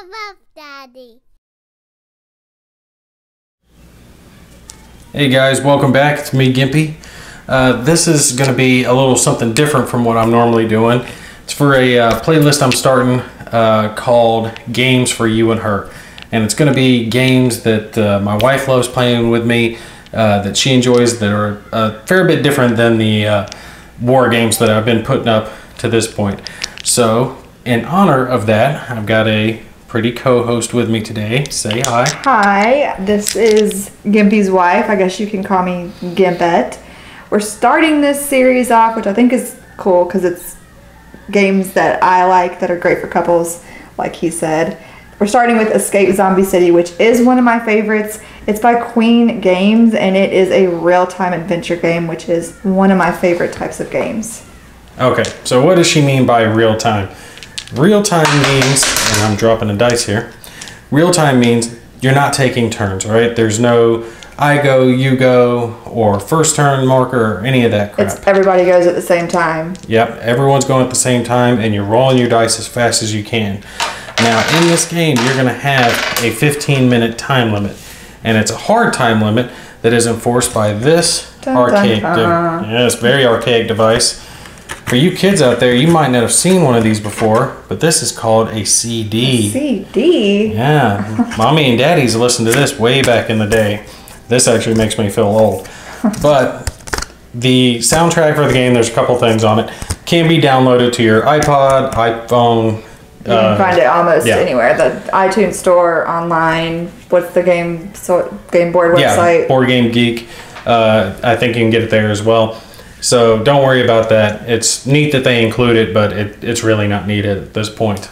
love Daddy. Hey guys, welcome back. It's me, Gimpy. This is going to be a little something different from what I'm normally doing. It's for a playlist I'm starting called Games for You and Her. And it's going to be games that my wife loves playing with me, that she enjoys, that are a fair bit different than the war games that I've been putting up to this point. So, in honor of that, I've got a pretty co-host with me today. Say hi. Hi, this is Gimpy's wife. I guess you can call me Gimpette. We're starting this series off, which I think is cool because it's games that I like that are great for couples, like he said. We're starting with Escape Zombie City, which is one of my favorites. It's by Queen Games, and it is a real-time adventure game, which is one of my favorite types of games. Okay, so what does she mean by real-time? Real-time means, and I'm dropping a dice here, real-time means you're not taking turns, right? There's no I go, you go, or first turn marker, or any of that crap. It's everybody goes at the same time. Yep, everyone's going at the same time, and you're rolling your dice as fast as you can. Now, in this game, you're going to have a 15-minute time limit, and it's a hard time limit that is enforced by this archaic, yes, very archaic device. For you kids out there, you might not have seen one of these before, but this is called a CD. A CD? Yeah, Mommy and Daddy's listened to this way back in the day. This actually makes me feel old. But the soundtrack for the game, there's a couple things on it, can be downloaded to your iPod, iPhone. You can find it almost anywhere. The iTunes store, online. What's the game board website? Yeah, Board Game Geek. I think you can get it there as well. So don't worry about that. It's neat that they include it, but it's really not needed at this point.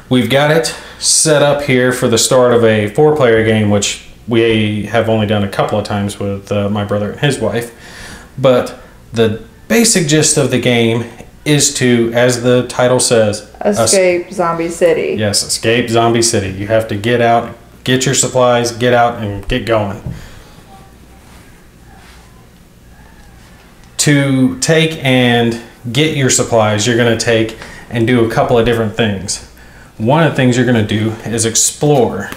We've got it set up here for the start of a 4-player game, which we have only done a couple of times with my brother and his wife. But the basic gist of the game is to, as the title says, Escape Zombie City. Yes, Escape Zombie City. You have to get out, get your supplies, get out, and get going. To take and get your supplies, you're going to take and do a couple of different things. One of the things you're going to do is explore.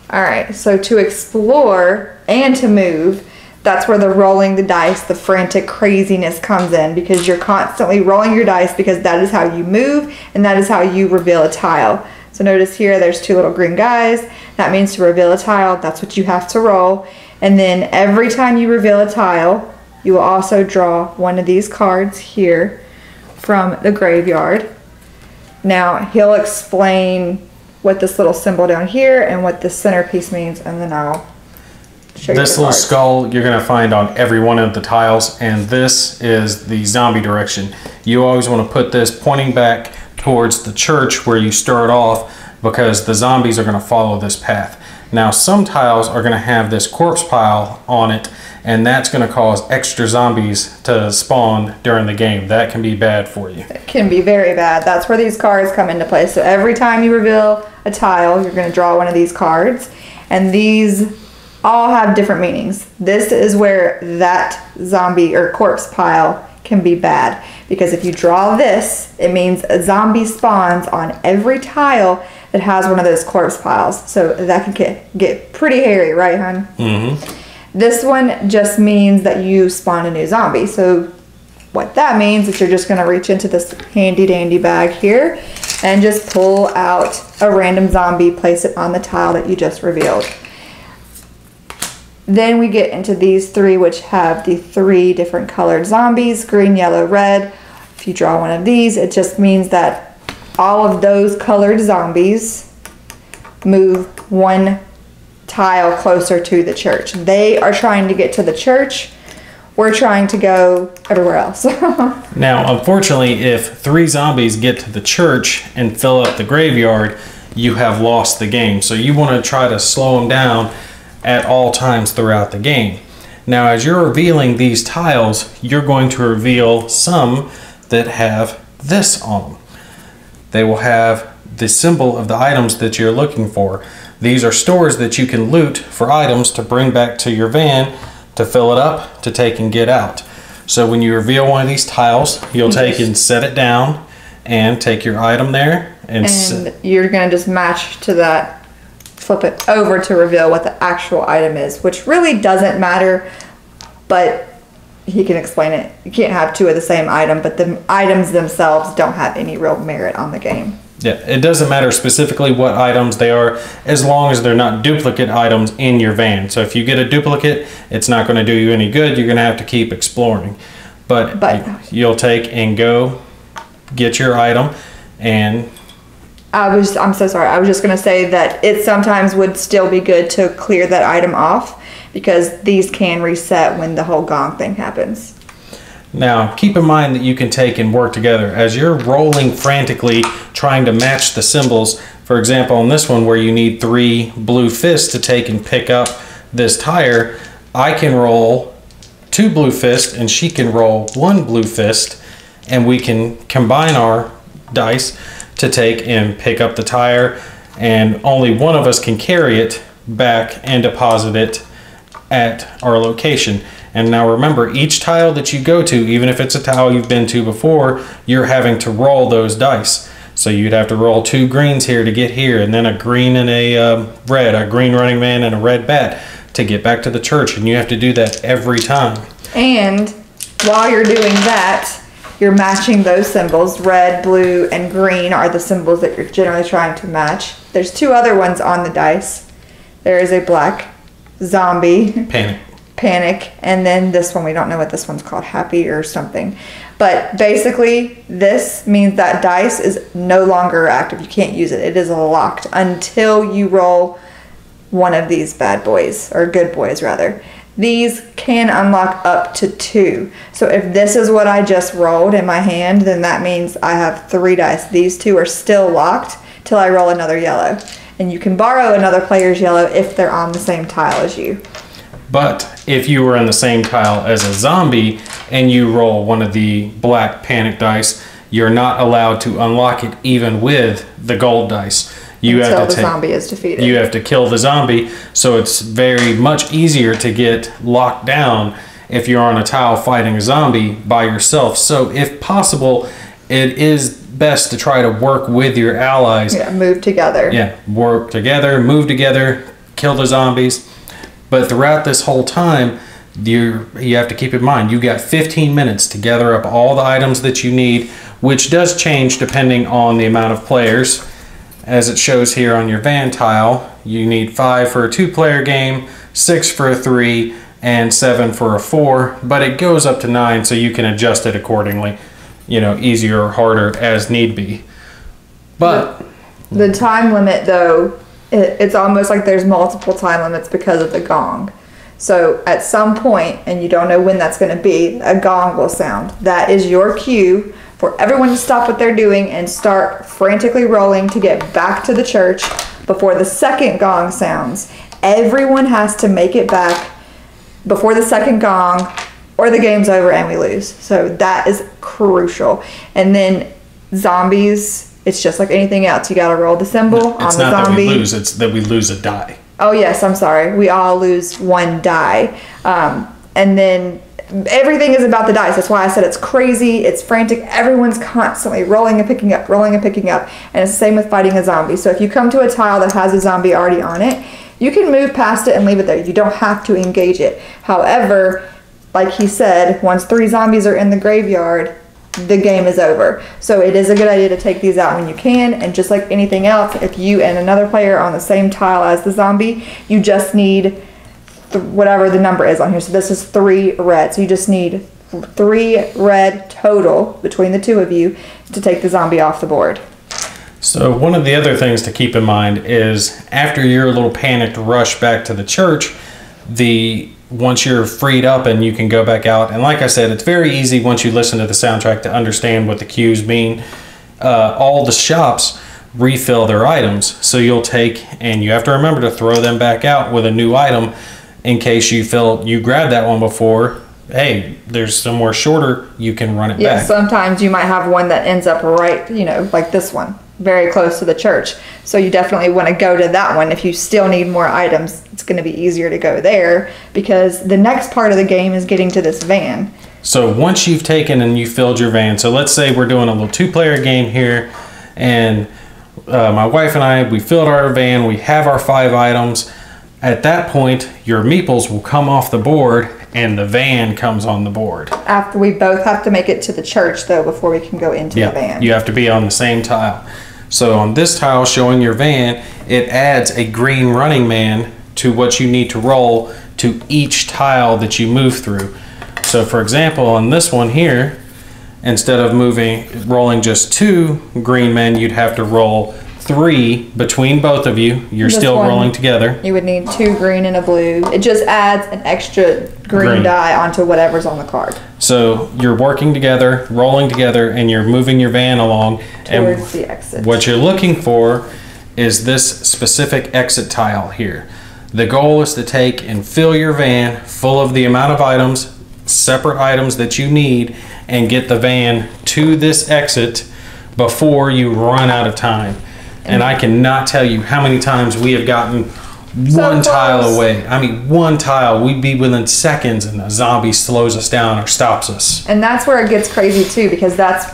Alright, so to explore and to move, that's where the rolling the dice, the frantic craziness comes in, because you're constantly rolling your dice, because that is how you move and that is how you reveal a tile. So notice here there's 2 little green guys. That means to reveal a tile, that's what you have to roll. And then every time you reveal a tile, you will also draw one of these cards here from the graveyard. Now he'll explain what this little symbol down here and what this centerpiece means, and then I'll show you this little skull you're going to find on every one of the tiles, and this is the zombie direction. You always want to put this pointing back towards the church where you start off, because the zombies are going to follow this path. Now some tiles are going to have this corpse pile on it, and that's going to cause extra zombies to spawn during the game. That can be bad for you. It can be very bad. That's where these cards come into play. So every time you reveal a tile, you're going to draw one of these cards, and these all have different meanings. This is where that zombie or corpse pile can be bad, because if you draw this, it means a zombie spawns on every tile that has one of those corpse piles. So that can get pretty hairy, right, hon? Mm-hmm. This one just means that you spawn a new zombie. So what that means is you're just going to reach into this handy dandy bag here and just pull out a random zombie, place it on the tile that you just revealed. Then we get into these 3, which have the 3 different colored zombies, green, yellow, red. If you draw one of these, it just means that all of those colored zombies move one tile closer to the church. They are trying to get to the church. We're trying to go everywhere else. Now, unfortunately, if 3 zombies get to the church and fill up the graveyard, you have lost the game. So you want to try to slow them down at all times throughout the game. Now, as you're revealing these tiles, you're going to reveal some that have this on them. They will have the symbol of the items that you're looking for. These are stores that you can loot for items to bring back to your van to fill it up, to take and get out. So when you reveal one of these tiles, you'll take and set it down and take your item there And you're going to just match to that, flip it over to reveal what the actual item is, which really doesn't matter, but he can explain it. You can't have two of the same item, but the items themselves don't have any real merit on the game. Yeah, it doesn't matter specifically what items they are, as long as they're not duplicate items in your van. So if you get a duplicate, it's not going to do you any good. You're going to have to keep exploring. But you'll take and go get your item. And I'm so sorry. I was just going to say that it sometimes would still be good to clear that item off, because these can reset when the whole gong thing happens. Now, keep in mind that you can take and work together. As you're rolling frantically, trying to match the symbols, for example, on this one where you need 3 blue fists to take and pick up this tire, I can roll 2 blue fists and she can roll 1 blue fist, and we can combine our dice to take and pick up the tire, and only one of us can carry it back and deposit it at our location. And now remember, each tile that you go to, even if it's a tile you've been to before, you're having to roll those dice. So you'd have to roll 2 greens here to get here, and then a green and a red, a green running man and a red bat to get back to the church. And you have to do that every time. And while you're doing that, you're matching those symbols. Red, blue, and green are the symbols that you're generally trying to match. There's 2 other ones on the dice. There is a black zombie. Panic, and then this one, we don't know what this one's called, happy or something. But basically, this means that dice is no longer active. You can't use it. It is locked until you roll one of these bad boys, or good boys rather. These can unlock up to 2. So if this is what I just rolled in my hand, then that means I have 3 dice. These 2 are still locked till I roll another yellow. And you can borrow another player's yellow if they're on the same tile as you. But if you were in the same tile as a zombie and you roll one of the black panic dice, you're not allowed to unlock it even with the gold dice. Until the zombie is defeated. You have to kill the zombie, so it's very much easier to get locked down if you're on a tile fighting a zombie by yourself. So if possible, it is best to try to work with your allies. Yeah, move together. Yeah, work together, move together, kill the zombies. But throughout this whole time, you have to keep in mind, you got 15 minutes to gather up all the items that you need, which does change depending on the amount of players. As it shows here on your van tile, you need 5 for a 2-player game, 6 for a 3, and 7 for a 4, but it goes up to 9, so you can adjust it accordingly, you know, easier or harder as need be. But the time limit, though, it's almost like there's multiple time limits because of the gong. So at some point, and you don't know when that's going to be, a gong will sound. That is your cue for everyone to stop what they're doing and start frantically rolling to get back to the church before the second gong sounds. Everyone has to make it back before the second gong, or the game's over and we lose. So that is crucial. And then zombies, it's just like anything else. You got to roll the symbol on the zombie. It's not that we lose, it's that we lose a die. Oh, yes, I'm sorry. We all lose 1 die. And then everything is about the dice. That's why I said it's crazy. It's frantic. Everyone's constantly rolling and picking up, rolling and picking up. And it's the same with fighting a zombie. So if you come to a tile that has a zombie already on it, you can move past it and leave it there. You don't have to engage it. However, like he said, once 3 zombies are in the graveyard, the game is over. So it is a good idea to take these out when you can, and just like anything else, if you and another player are on the same tile as the zombie, you just need whatever the number is on here. So this is 3 red, so you just need 3 red total between the 2 of you to take the zombie off the board. So one of the other things to keep in mind is after your little panicked rush back to the church, once you're freed up and you can go back out, and like I said, it's very easy once you listen to the soundtrack to understand what the cues mean. All the shops refill their items, so you'll take, and you have to remember to throw them back out with a new item in case you feel you grabbed that one before. Hey, there's somewhere shorter, you can run it back. Yeah, sometimes you might have one that ends up right, like this one, very close to the church. So you definitely want to go to that one. If you still need more items, it's going to be easier to go there, because the next part of the game is getting to this van. So once you've taken and you filled your van, so let's say we're doing a little 2-player game here, and my wife and I, we filled our van, we have our 5 items. At that point, your meeples will come off the board and the van comes on the board. After we both have to make it to the church though before we can go into the van. You have to be on the same tile. So on this tile showing your van, it adds a green running man to what you need to roll to each tile that you move through. So for example, on this one here, instead of rolling just 2 green men, you'd have to roll 3 between both of you. You're still rolling together. You would need 2 green and a blue. It just adds an extra green die onto whatever's on the card. So you're working together, rolling together, and you're moving your van along. Towards the exit. What you're looking for is this specific exit tile here. The goal is to take and fill your van full of the amount of items, separate items that you need, and get the van to this exit before you run out of time. And I cannot tell you how many times we have gotten one tile away. I mean, one tile, we'd be within seconds and a zombie slows us down or stops us. And that's where it gets crazy too, because that's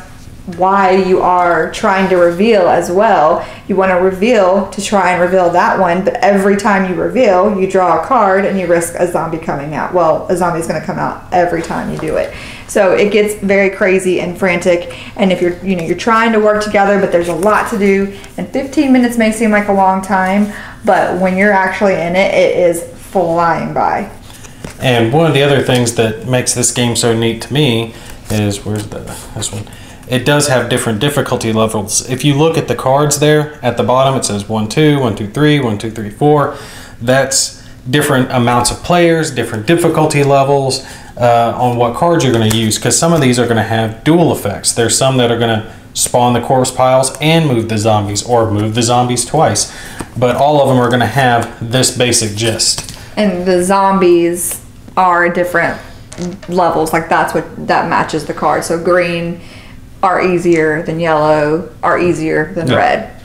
why you are trying to reveal as well. You want to reveal to try and reveal that one, but every time you reveal, you draw a card and you risk a zombie coming out. Well, a zombie is going to come out every time you do it. So it gets very crazy and frantic. And if you're trying to work together, but there's a lot to do, and 15 minutes may seem like a long time, but when you're actually in it, it is flying by. And one of the other things that makes this game so neat to me is, this one? It does have different difficulty levels. If you look at the cards there at the bottom, it says 1, 2, 1, 2, 3, 1, 2, 3, 4. That's different amounts of players, different difficulty levels on what cards you're going to use, because some of these are going to have dual effects. There's some that are going to spawn the corpse piles and move the zombies, or move the zombies twice. But all of them are going to have this basic gist. And the zombies are different levels. Like that matches the card. So green are easier than yellow, are easier than red.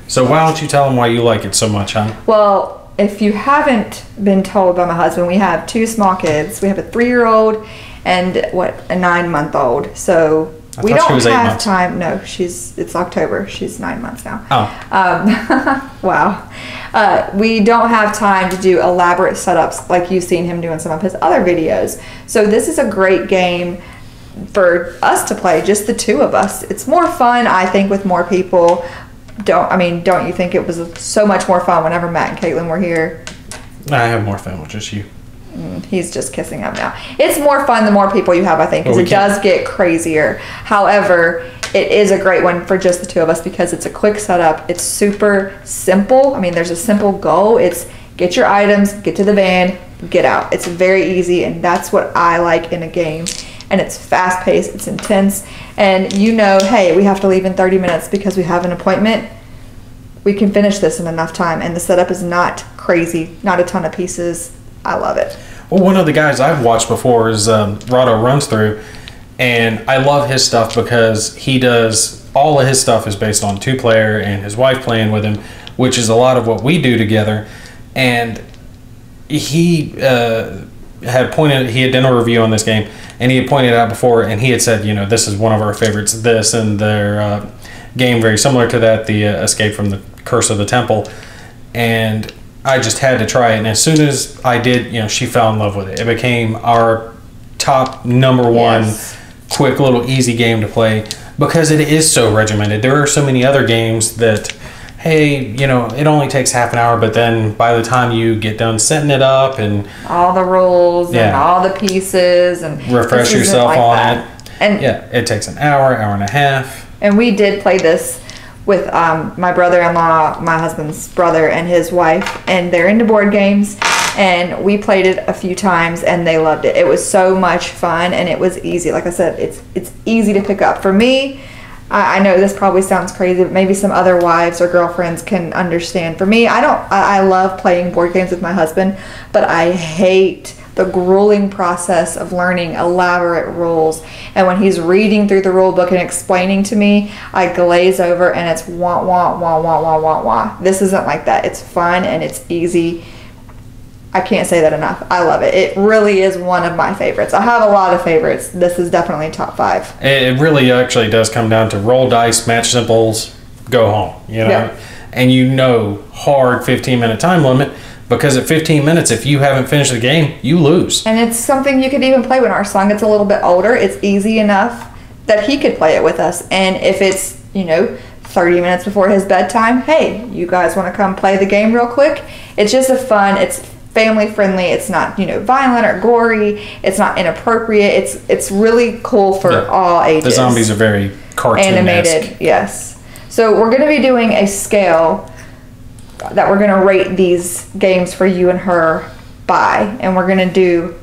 So why don't you tell them why you like it so much, hon? Well, if you haven't been told by my husband, we have 2 small kids. We have a 3-year-old and a 9-month-old. So we don't have time. No, it's October. She's 9 months now. Oh. Wow. We don't have time to do elaborate setups like you've seen him do in some of his other videos. So this is a great game for us to play, just the 2 of us. It's more fun, I think, with more people. Don't you think it was so much more fun whenever Matt and Caitlin were here? I have more fun with just you. He's just kissing up now. It's more fun the more people you have, I think, because it does get crazier. However, it is a great one for just the 2 of us because it's a quick setup. It's super simple. I mean, there's a simple goal. It's get your items, get to the van, get out. It's very easy, and that's what I like in a game. And it's fast-paced, it's intense, and hey, we have to leave in 30 minutes because we have an appointment. We can finish this in enough time, and the setup is not crazy, not a ton of pieces. I love it. Well, one of the guys I've watched before is Rado Runs Through, and I love his stuff because he does, all of his stuff is based on 2-player and his wife playing with him, which is a lot of what we do together. And he had done a review on this game, and he had pointed out before, and he had said, this is one of our favorites, this and their game very similar to that, the Escape from the Curse of the Temple. And I just had to try it, and as soon as I did, she fell in love with it. It became our top #1 quick little easy game to play because it is so regimented. There are so many other games that, hey, it only takes half an hour, but then by the time you get done setting it up and all the rules and all the pieces and refresh yourself on it, and it takes an hour and a half. And we did play this with my brother-in-law, my husband's brother, and his wife, and they're into board games, and we played it a few times and they loved it. It was so much fun, and it was easy. Like I said, it's easy to pick up. For me, I know this probably sounds crazy, but maybe some other wives or girlfriends can understand. For me, I love playing board games with my husband, but I hate the grueling process of learning elaborate rules. And when he's reading through the rule book and explaining to me, I glaze over and it's wah, wah, wah, wah, wah, wah, wah. This isn't like that. It's fun and it's easy. I can't say that enough. I love it. It really is one of my favorites. I have a lot of favorites. This is definitely top 5. It really actually does come down to roll dice, match symbols, go home, you know? Yeah. And you know, hard 15-minute time limit, because at 15 minutes, if you haven't finished the game, you lose. And it's something you could even play when our son gets a little bit older. It's easy enough that he could play it with us. And if it's, you know, 30 minutes before his bedtime, hey, you guys want to come play the game real quick? It's just a fun, it's family friendly, it's not, you know, violent or gory, it's not inappropriate, it's really cool for all ages. The zombies are very cartoon-esque. Animated, yes. So we're going to be doing a scale that we're going to rate these games for you and her by, and we're going to do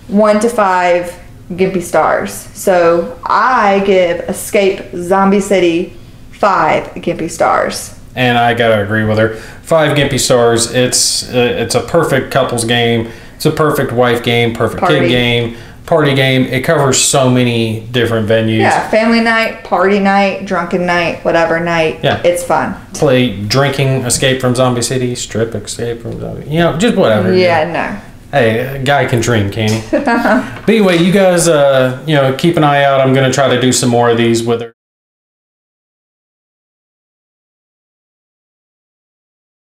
1 to 5 Gimpy stars. So I give Escape Zombie City 5 Gimpy stars. And I gotta agree with her. 5 Gimpy stars. It's a perfect couples game. It's a perfect wife game, perfect kid game, party game. It covers so many different venues. Yeah, family night, party night, drunken night, whatever night. Yeah, it's fun. Play drinking Escape from Zombie City, strip Escape from Zombie. You know, just whatever. Yeah, no. Hey, a guy can drink, can he? But anyway, you guys, you know, keep an eye out. I'm gonna try to do some more of these with her.